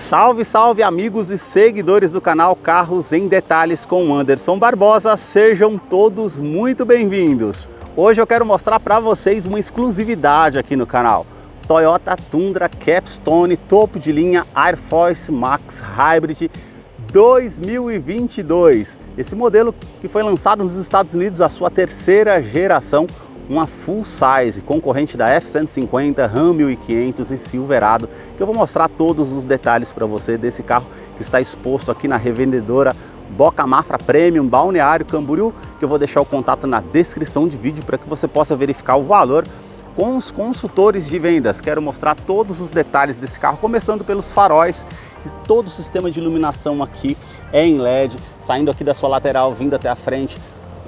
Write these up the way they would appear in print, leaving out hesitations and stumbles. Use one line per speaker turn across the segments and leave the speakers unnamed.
Salve, salve amigos e seguidores do canal Carros em Detalhes com Anderson Barbosa, sejam todos muito bem-vindos. Hoje eu quero mostrar para vocês uma exclusividade aqui no canal. Toyota Tundra Capstone topo de linha Air Force Max Hybrid 2022. Esse modelo que foi lançado nos Estados Unidos, a sua terceira geração, uma full size, concorrente da F-150, Ram 1500 e Silverado, que eu vou mostrar todos os detalhes para você desse carro que está exposto aqui na revendedora Boca Mafra Premium Balneário Camboriú, que eu vou deixar o contato na descrição de vídeo para que você possa verificar o valor com os consultores de vendas. Quero mostrar todos os detalhes desse carro, começando pelos faróis. Todo o sistema de iluminação aqui é em LED, saindo aqui da sua lateral, vindo até a frente.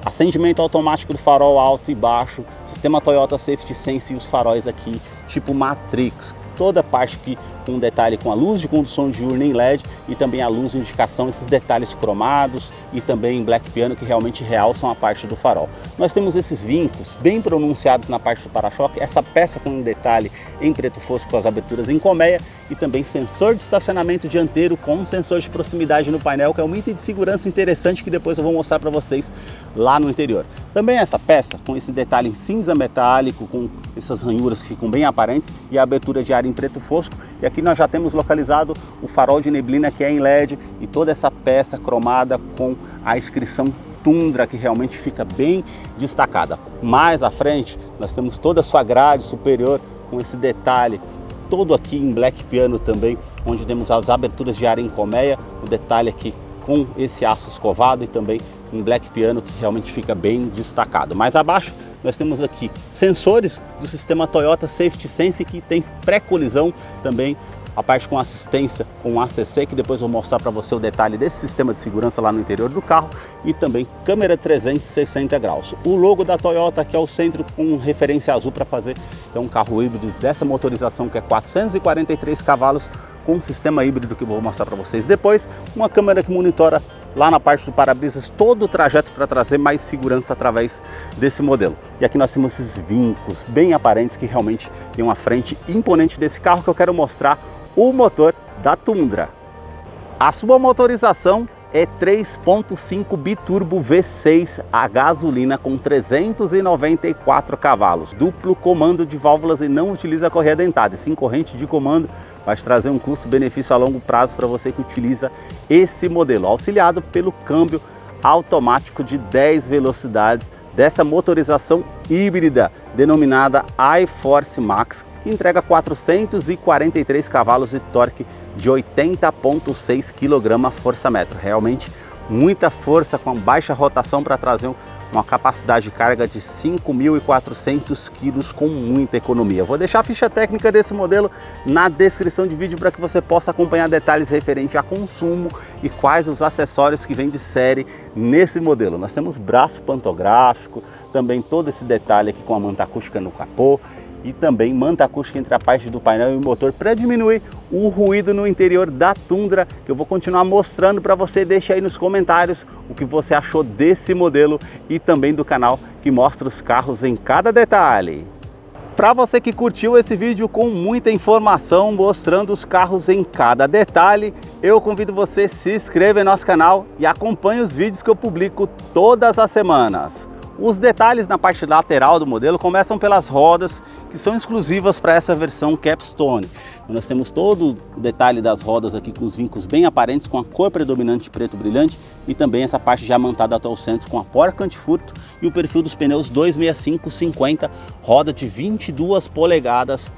Acendimento automático do farol alto e baixo, sistema Toyota Safety Sense e os faróis aqui tipo Matrix. Toda a parte aqui com detalhe com a luz de condução diurna em LED e também a luz de indicação, esses detalhes cromados e também em black piano que realmente realçam a parte do farol. Nós temos esses vincos bem pronunciados na parte do para-choque, essa peça com um detalhe em preto fosco com as aberturas em colmeia e também sensor de estacionamento dianteiro com sensor de proximidade no painel, que é um item de segurança interessante que depois eu vou mostrar para vocês lá no interior. Também essa peça com esse detalhe em cinza metálico, com essas ranhuras que ficam bem aparentes e a abertura de ar em preto fosco. E aqui nós já temos localizado o farol de neblina que é em LED e toda essa peça cromada com a inscrição Tundra, que realmente fica bem destacada. Mais à frente nós temos toda a sua grade superior com esse detalhe todo aqui em black piano também, onde temos as aberturas de ar em colmeia, o detalhe aqui com esse aço escovado e também em black piano que realmente fica bem destacado. Mais abaixo nós temos aqui sensores do sistema Toyota Safety Sense que tem pré-colisão também, a parte com assistência com ACC, que depois eu vou mostrar para você o detalhe desse sistema de segurança lá no interior do carro, e também câmera 360 graus. O logo da Toyota aqui ao centro com referência azul para fazer, é um carro híbrido dessa motorização que é 443 cavalos com um sistema híbrido que eu vou mostrar para vocês depois, uma câmera que monitora lá na parte do para-brisas todo o trajeto para trazer mais segurança através desse modelo. E aqui nós temos esses vincos bem aparentes que realmente tem uma frente imponente desse carro, que eu quero mostrar o motor da Tundra. A sua motorização é 3.5 biturbo V6 a gasolina com 394 cavalos, duplo comando de válvulas e não utiliza correia dentada, e sim corrente de comando. Vai te trazer um custo-benefício a longo prazo para você que utiliza esse modelo, auxiliado pelo câmbio automático de 10 velocidades dessa motorização híbrida denominada Air Force Max, que entrega 443 cavalos de torque de 80,6 kgfm. Realmente muita força com baixa rotação para trazer uma capacidade de carga de 5.400 kg com muita economia. Vou deixar a ficha técnica desse modelo na descrição de vídeo para que você possa acompanhar detalhes referentes a consumo e quais os acessórios que vêm de série nesse modelo. Nós temos braço pantográfico, também todo esse detalhe aqui com a manta acústica no capô, e também manta acústica entre a parte do painel e o motor para diminuir o ruído no interior da Tundra, que eu vou continuar mostrando para você. Deixa aí nos comentários o que você achou desse modelo e também do canal que mostra os carros em cada detalhe. Para você que curtiu esse vídeo com muita informação mostrando os carros em cada detalhe, eu convido você a se inscrever em nosso canal e acompanhe os vídeos que eu publico todas as semanas. Os detalhes na parte lateral do modelo começam pelas rodas, que são exclusivas para essa versão Capstone. Nós temos todo o detalhe das rodas aqui com os vincos bem aparentes, com a cor predominante preto brilhante, e também essa parte já montada até o centro com a porca antifurto e o perfil dos pneus 265/50, roda de 22 polegadas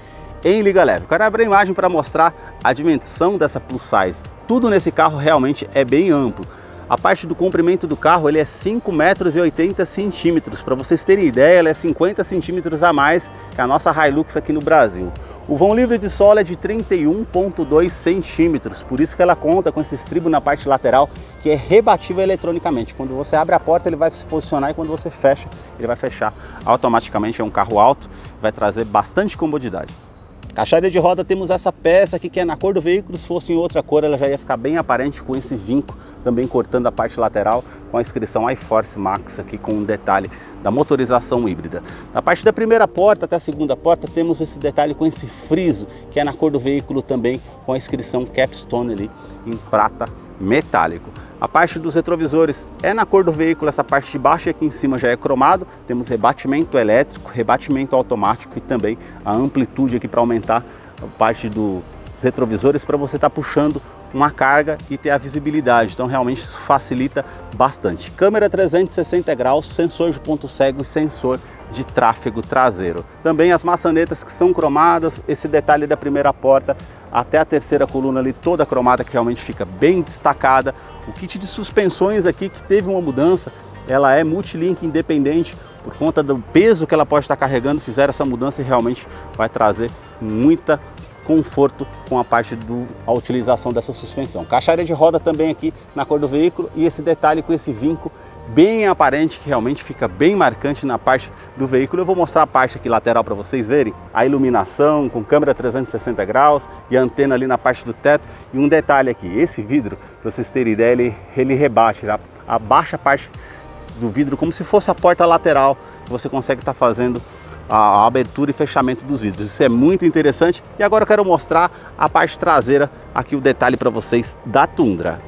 em liga leve. Eu quero abrir a imagem para mostrar a dimensão dessa plus size. Tudo nesse carro realmente é bem amplo. A parte do comprimento do carro ele é 5,80 m. Para vocês terem ideia, ela é 50 centímetros a mais que a nossa Hilux aqui no Brasil. O vão livre de solo é de 31,2 centímetros, por isso que ela conta com esse estribo na parte lateral que é rebatível eletronicamente. Quando você abre a porta ele vai se posicionar e quando você fecha ele vai fechar automaticamente. É um carro alto, vai trazer bastante comodidade. Caixaria de roda, temos essa peça aqui que é na cor do veículo. Se fosse em outra cor ela já ia ficar bem aparente com esse vinco também cortando a parte lateral com a inscrição iForce Max aqui com um detalhe da motorização híbrida. Na parte da primeira porta até a segunda porta temos esse detalhe com esse friso, que é na cor do veículo também, com a inscrição Capstone ali em prata metálico. A parte dos retrovisores é na cor do veículo, essa parte de baixo e aqui em cima já é cromado. Temos rebatimento elétrico, rebatimento automático e também a amplitude aqui para aumentar a parte dos retrovisores para você estar puxando uma carga e ter a visibilidade, então realmente isso facilita bastante. Câmera 360 graus, sensor de ponto cego e sensor de tráfego traseiro. Também as maçanetas que são cromadas, esse detalhe da primeira porta até a terceira coluna ali toda cromada, que realmente fica bem destacada. O kit de suspensões aqui que teve uma mudança, ela é multilink independente, por conta do peso que ela pode estar carregando, fizeram essa mudança e realmente vai trazer muita conforto com a parte da utilização dessa suspensão. Caixaria de roda também aqui na cor do veículo e esse detalhe com esse vinco bem aparente, que realmente fica bem marcante na parte do veículo. Eu vou mostrar a parte aqui lateral para vocês verem a iluminação com câmera 360 graus e a antena ali na parte do teto. E um detalhe aqui, esse vidro, para vocês terem ideia, ele rebate, abaixa a parte do vidro como se fosse a porta lateral, que você consegue estar fazendo a abertura e fechamento dos vidros. Isso é muito interessante. E agora eu quero mostrar a parte traseira, aqui o detalhe para vocês da Tundra.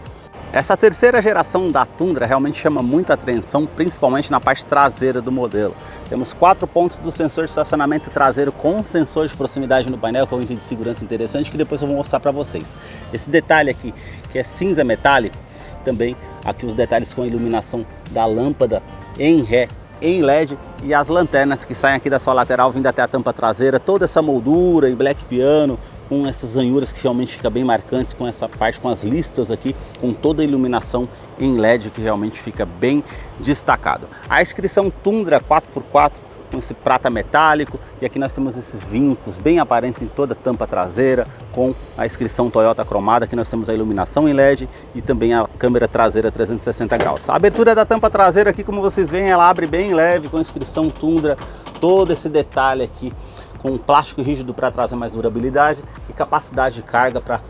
Essa terceira geração da Tundra realmente chama muita atenção, principalmente na parte traseira do modelo. Temos 4 pontos do sensor de estacionamento traseiro com sensor de proximidade no painel, com um item de segurança interessante que depois eu vou mostrar para vocês. Esse detalhe aqui, que é cinza metálico, também aqui os detalhes com a iluminação da lâmpada em ré, em LED, e as lanternas que saem aqui da sua lateral vindo até a tampa traseira, toda essa moldura em black piano, com essas ranhuras que realmente fica bem marcantes, com essa parte, com as listas aqui, com toda a iluminação em LED que realmente fica bem destacado. A inscrição Tundra 4x4 com esse prata metálico, e aqui nós temos esses vincos bem aparentes em toda a tampa traseira, com a inscrição Toyota cromada. Aqui nós temos a iluminação em LED e também a câmera traseira 360 graus. A abertura da tampa traseira aqui, como vocês veem, ela abre bem leve, com a inscrição Tundra, todo esse detalhe aqui com plástico rígido para trazer mais durabilidade e capacidade de carga para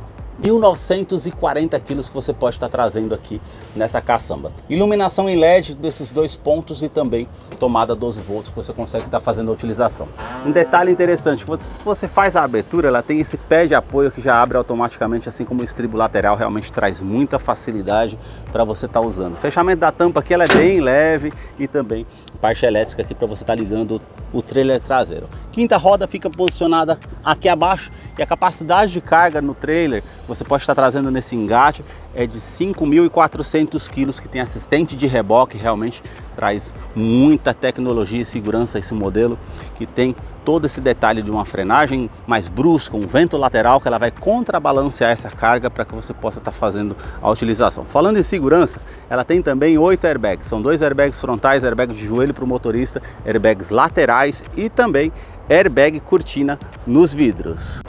1.940 quilos que você pode estar trazendo aqui nessa caçamba. Iluminação em LED desses dois pontos e também tomada 12 volts que você consegue estar fazendo a utilização. Um detalhe interessante, quando você faz a abertura, ela tem esse pé de apoio que já abre automaticamente, assim como o estribo lateral, realmente traz muita facilidade para você estar usando. O fechamento da tampa aqui ela é bem leve e também parte elétrica aqui para você estar ligando o trailer traseiro. Quinta roda fica posicionada aqui abaixo e a capacidade de carga no trailer você pode estar trazendo nesse engate é de 5.400 quilos, que tem assistente de reboque, realmente traz muita tecnologia e segurança esse modelo, que tem todo esse detalhe de uma frenagem mais brusca, um vento lateral que ela vai contrabalancear essa carga para que você possa estar fazendo a utilização. Falando em segurança, ela tem também 8 airbags, são 2 airbags frontais, airbag de joelho para o motorista, airbags laterais e também airbag cortina nos vidros.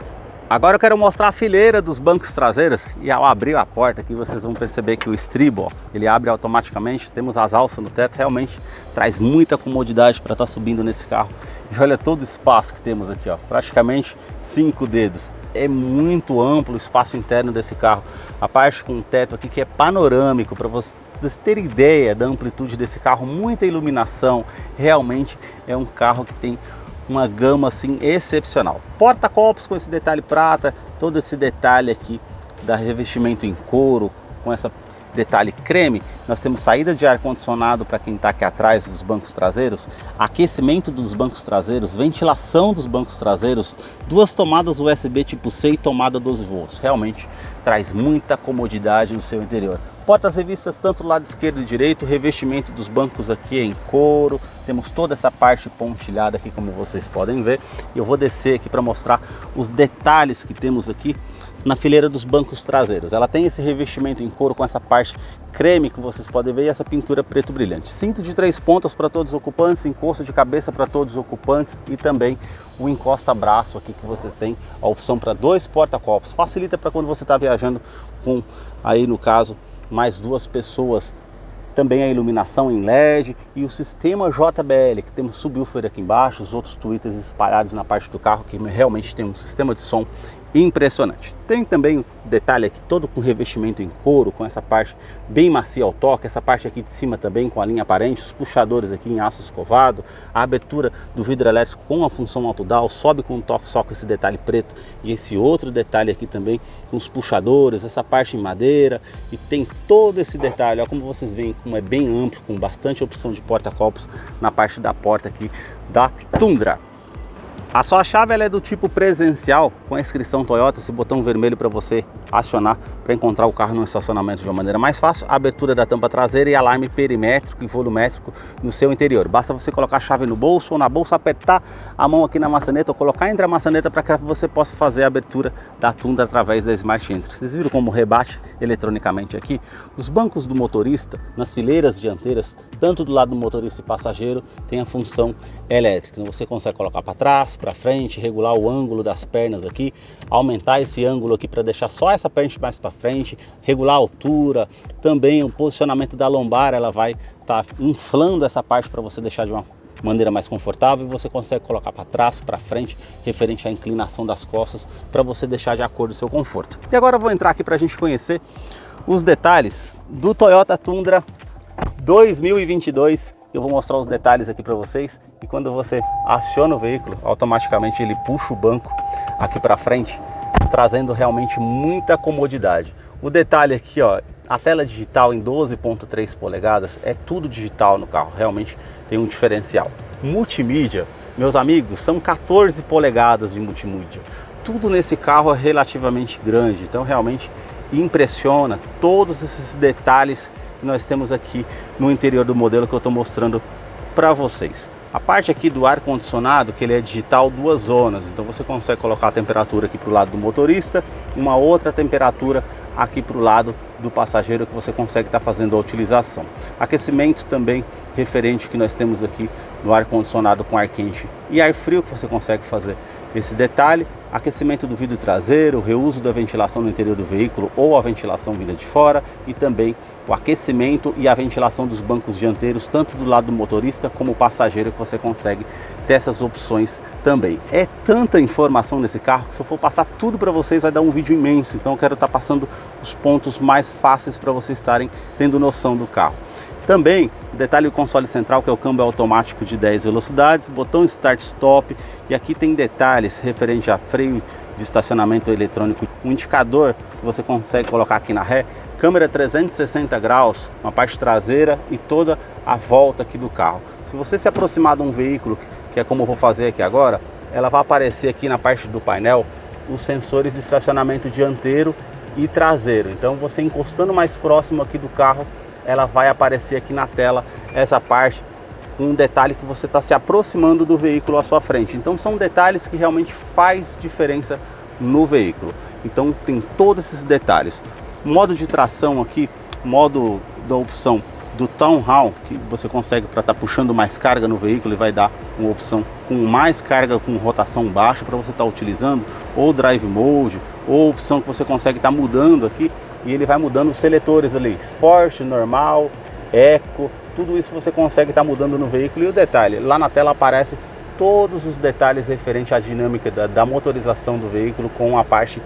Agora eu quero mostrar a fileira dos bancos traseiros, e ao abrir a porta aqui vocês vão perceber que o estribo, ó, ele abre automaticamente, temos as alças no teto, realmente traz muita comodidade para estar subindo nesse carro. E olha todo o espaço que temos aqui, ó, praticamente 5 dedos, é muito amplo o espaço interno desse carro. A parte com o teto aqui que é panorâmico, para você ter ideia da amplitude desse carro, muita iluminação, realmente é um carro que tem uma gama assim excepcional. Porta-copos com esse detalhe prata, todo esse detalhe aqui da revestimento em couro, com essa detalhe creme. Nós temos saída de ar-condicionado para quem está aqui atrás dos bancos traseiros, aquecimento dos bancos traseiros, ventilação dos bancos traseiros, 2 tomadas USB tipo C e tomada 12 volts. Realmente traz muita comodidade no seu interior. Portas revistas tanto do lado esquerdo e direito, revestimento dos bancos aqui em couro, temos toda essa parte pontilhada aqui como vocês podem ver. Eu vou descer aqui para mostrar os detalhes que temos aqui na fileira dos bancos traseiros. Ela tem esse revestimento em couro com essa parte creme que vocês podem ver e essa pintura preto brilhante. Cinto de 3 pontas para todos os ocupantes, encosto de cabeça para todos os ocupantes e também o encosta-braço aqui que você tem a opção para 2 porta-copos. Facilita para quando você está viajando com, aí no caso, mais 2 pessoas. Também a iluminação em LED e o sistema JBL, que temos subwoofer aqui embaixo, os outros tweeters espalhados na parte do carro, que realmente tem um sistema de som impressionante. Tem também um detalhe aqui todo com revestimento em couro, com essa parte bem macia ao toque, essa parte aqui de cima também com a linha aparente, os puxadores aqui em aço escovado, a abertura do vidro elétrico com a função autodial, sobe com um toque só com esse detalhe preto e esse outro detalhe aqui também com os puxadores, essa parte em madeira, e tem todo esse detalhe, ó, como vocês veem, como é bem amplo, com bastante opção de porta-copos na parte da porta aqui da Tundra. A sua chave ela é do tipo presencial, com a inscrição Toyota, esse botão vermelho para você acionar para encontrar o carro no estacionamento de uma maneira mais fácil, a abertura da tampa traseira e alarme perimétrico e volumétrico no seu interior. Basta você colocar a chave no bolso ou na bolsa, apertar a mão aqui na maçaneta ou colocar entre a maçaneta para que você possa fazer a abertura da Tundra através da Smart Entry. Vocês viram como rebate eletronicamente aqui? Os bancos do motorista, nas fileiras dianteiras, tanto do lado do motorista e passageiro, tem a função elétrica. Então você consegue colocar para trás, para frente, regular o ângulo das pernas aqui, aumentar esse ângulo aqui para deixar só essa perna mais para frente, regular a altura, também o posicionamento da lombar, ela vai estar inflando essa parte para você deixar de uma maneira mais confortável, e você consegue colocar para trás, para frente, referente à inclinação das costas, para você deixar de acordo com o seu conforto. E agora eu vou entrar aqui para a gente conhecer os detalhes do Toyota Tundra 2022. Eu vou mostrar os detalhes aqui para vocês, e quando você aciona o veículo, automaticamente ele puxa o banco aqui para frente, trazendo realmente muita comodidade. O detalhe aqui, ó, a tela digital em 12.3 polegadas, é tudo digital no carro, realmente tem um diferencial. Multimídia, meus amigos, são 14 polegadas de multimídia. Tudo nesse carro é relativamente grande, então realmente impressiona todos esses detalhes que nós temos aqui no interior do modelo que eu estou mostrando para vocês. A parte aqui do ar condicionado, que ele é digital, duas zonas, então você consegue colocar a temperatura aqui para o lado do motorista, uma outra temperatura aqui para o lado do passageiro, que você consegue estar fazendo a utilização. Aquecimento também referente que nós temos aqui no ar condicionado com ar quente e ar frio, que você consegue fazer esse detalhe. Aquecimento do vidro traseiro, reuso da ventilação no interior do veículo ou a ventilação vinda de fora, e também o aquecimento e a ventilação dos bancos dianteiros, tanto do lado do motorista como passageiro, que você consegue ter essas opções também. É tanta informação nesse carro que, se eu for passar tudo para vocês, vai dar um vídeo imenso, então eu quero estar passando os pontos mais fáceis para vocês estarem tendo noção do carro. Também, detalhe, o console central, que é o câmbio automático de 10 velocidades, botão start-stop, e aqui tem detalhes referente a freio de estacionamento eletrônico, um indicador que você consegue colocar aqui na ré, câmera 360 graus, uma parte traseira e toda a volta aqui do carro. Se você se aproximar de um veículo, que é como eu vou fazer aqui agora, ela vai aparecer aqui na parte do painel os sensores de estacionamento dianteiro e traseiro. Então você encostando mais próximo aqui do carro, ela vai aparecer aqui na tela essa parte, um detalhe que você está se aproximando do veículo à sua frente. Então são detalhes que realmente faz diferença no veículo. Então tem todos esses detalhes. Modo de tração aqui, modo da opção do Town Hall, que você consegue para estar puxando mais carga no veículo, e vai dar uma opção com mais carga com rotação baixa para você estar utilizando, ou Drive Mode, ou opção que você consegue estar mudando aqui, e ele vai mudando os seletores ali, Sport, Normal, Eco, tudo isso você consegue estar mudando no veículo. E o detalhe, lá na tela aparece todos os detalhes referentes à dinâmica da motorização do veículo, com a parte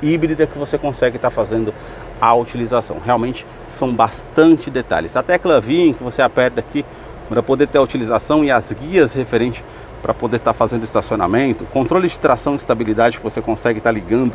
híbrida que você consegue estar fazendo a utilização. Realmente são bastante detalhes. A tecla VIN que você aperta aqui para poder ter a utilização, e as guias referentes para poder estar fazendo estacionamento, controle de tração e estabilidade que você consegue estar ligando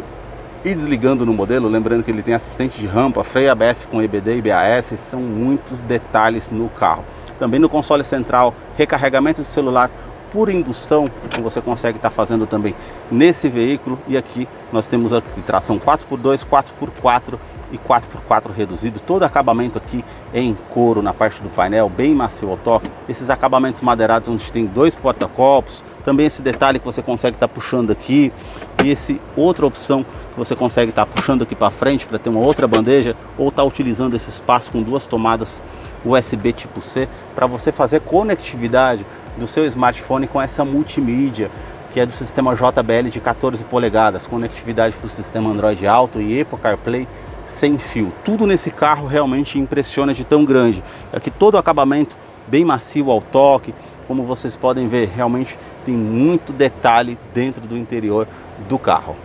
e desligando no modelo, lembrando que ele tem assistente de rampa, freio ABS com EBD e BAS, são muitos detalhes no carro. Também no console central, recarregamento de celular por indução, que você consegue estar fazendo também nesse veículo. E aqui nós temos a tração 4x2, 4x4 e 4x4 reduzido, todo acabamento aqui em couro na parte do painel, bem macio ao toque. Esses acabamentos madeirados onde tem dois porta-copos, também esse detalhe que você consegue estar puxando aqui, e esse outra opção que você consegue estar puxando aqui para frente para ter uma outra bandeja, ou estar utilizando esse espaço com duas tomadas USB tipo C para você fazer conectividade do seu smartphone com essa multimídia, que é do sistema JBL de 14 polegadas, conectividade para o sistema Android Auto e Apple CarPlay sem fio. Tudo nesse carro realmente impressiona de tão grande. Aqui todo o acabamento bem macio ao toque, como vocês podem ver, realmente tem muito detalhe dentro do interior do carro.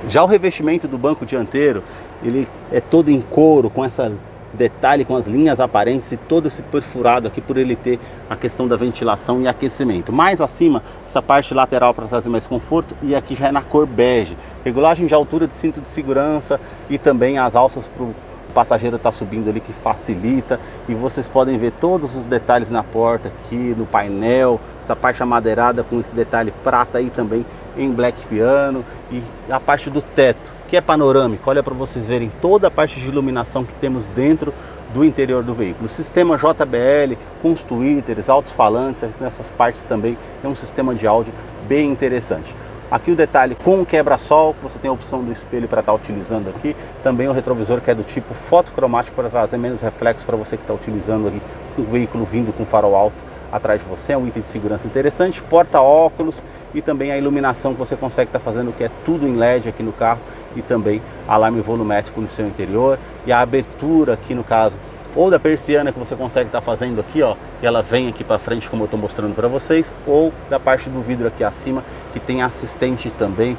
Já o revestimento do banco dianteiro, ele é todo em couro, com essa detalhe, com as linhas aparentes e todo esse perfurado aqui, por ele ter a questão da ventilação e aquecimento. Mais acima, essa parte lateral para trazer mais conforto, e aqui já é na cor bege. Regulagem de altura de cinto de segurança e também as alças para o passageiro estar subindo ali, que facilita. E vocês podem ver todos os detalhes na porta aqui, no painel, essa parte amadeirada com esse detalhe prata aí também em black piano, e a parte do teto, que é panorâmico. Olha para vocês verem toda a parte de iluminação que temos dentro do interior do veículo. O sistema JBL com os tweeters, alto-falantes, nessas partes também é um sistema de áudio bem interessante. Aqui o detalhe com o quebra-sol, que você tem a opção do espelho para estar utilizando aqui. Também o retrovisor, que é do tipo fotocromático, para trazer menos reflexo para você que está utilizando aqui um veículo vindo com farol alto atrás de você. É um item de segurança interessante. Porta-óculos e também a iluminação que você consegue estar fazendo, que é tudo em LED aqui no carro, e também alarme volumétrico no seu interior, e a abertura aqui no caso ou da persiana que você consegue estar fazendo aqui, ó, e ela vem aqui para frente como eu estou mostrando para vocês, ou da parte do vidro aqui acima, que tem assistente também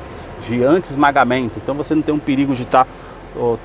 de anti-esmagamento, então você não tem um perigo de estar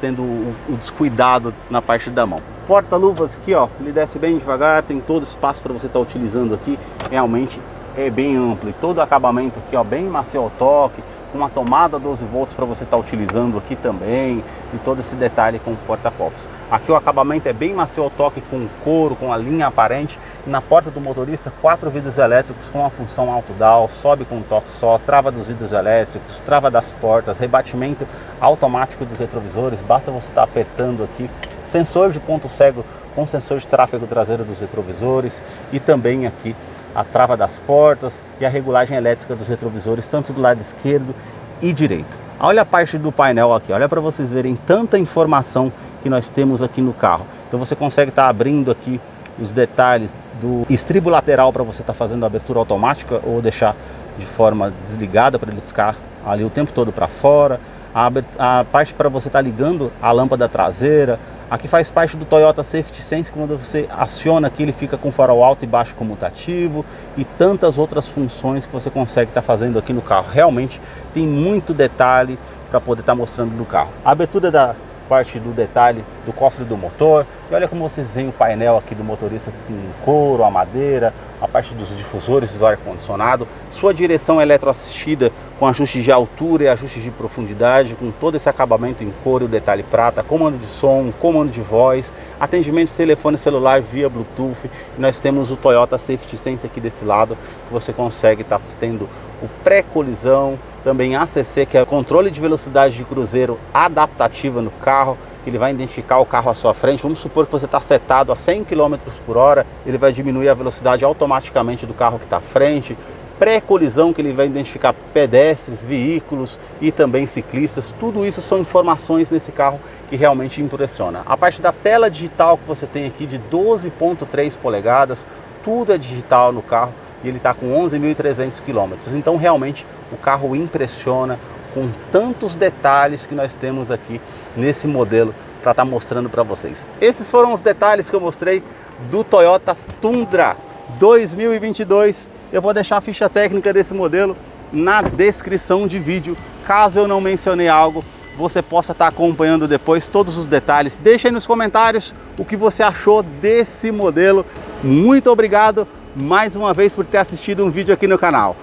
tendo o descuidado na parte da mão. Porta-luvas aqui, ó, ele desce bem devagar, tem todo espaço para você estar utilizando aqui, realmente é bem amplo, e todo o acabamento aqui, ó, bem macio ao toque, com uma tomada 12 volts para você estar utilizando aqui também, e todo esse detalhe com o porta-copos. Aqui o acabamento é bem macio ao toque, com couro, com a linha aparente. E na porta do motorista, 4 vidros elétricos com a função auto-down, sobe com um toque só, trava dos vidros elétricos, trava das portas, rebatimento automático dos retrovisores, basta você estar apertando aqui, sensor de ponto cego com sensor de tráfego traseiro dos retrovisores, e também aqui a trava das portas e a regulagem elétrica dos retrovisores, tanto do lado esquerdo e direito. Olha a parte do painel aqui, olha para vocês verem tanta informação que nós temos aqui no carro. Então você consegue estar abrindo aqui os detalhes do estribo lateral para você estar fazendo a abertura automática ou deixar de forma desligada para ele ficar ali o tempo todo para fora. A parte para você estar ligando a lâmpada traseira. Aqui faz parte do Toyota Safety Sense, quando você aciona aqui ele fica com farol alto e baixo comutativo, e tantas outras funções que você consegue estar fazendo aqui no carro. Realmente tem muito detalhe para poder estar mostrando no carro. A abertura da parte do detalhe do cofre do motor, e olha como vocês veem o painel aqui do motorista com couro, a madeira, a parte dos difusores do ar-condicionado, sua direção eletroassistida com ajustes de altura e ajustes de profundidade, com todo esse acabamento em couro e o detalhe prata, comando de som, comando de voz, atendimento de telefone celular via Bluetooth. E nós temos o Toyota Safety Sense aqui desse lado, que você consegue estar tendo o pré-colisão, também ACC, que é o controle de velocidade de cruzeiro adaptativa no carro, que ele vai identificar o carro à sua frente. Vamos supor que você está setado a 100 km por hora, ele vai diminuir a velocidade automaticamente do carro que está à frente. Pré-colisão, que ele vai identificar pedestres, veículos e também ciclistas. Tudo isso são informações nesse carro que realmente impressiona. A parte da tela digital que você tem aqui de 12,3 polegadas, tudo é digital no carro, e ele está com 11.300 km. Então realmente o carro impressiona com tantos detalhes que nós temos aqui nesse modelo para estar mostrando para vocês. Esses foram os detalhes que eu mostrei do Toyota Tundra 2022. Eu vou deixar a ficha técnica desse modelo na descrição de vídeo. Caso eu não mencionei algo, você possa estar acompanhando depois todos os detalhes. Deixa aí nos comentários o que você achou desse modelo. Muito obrigado mais uma vez por ter assistido um vídeo aqui no canal.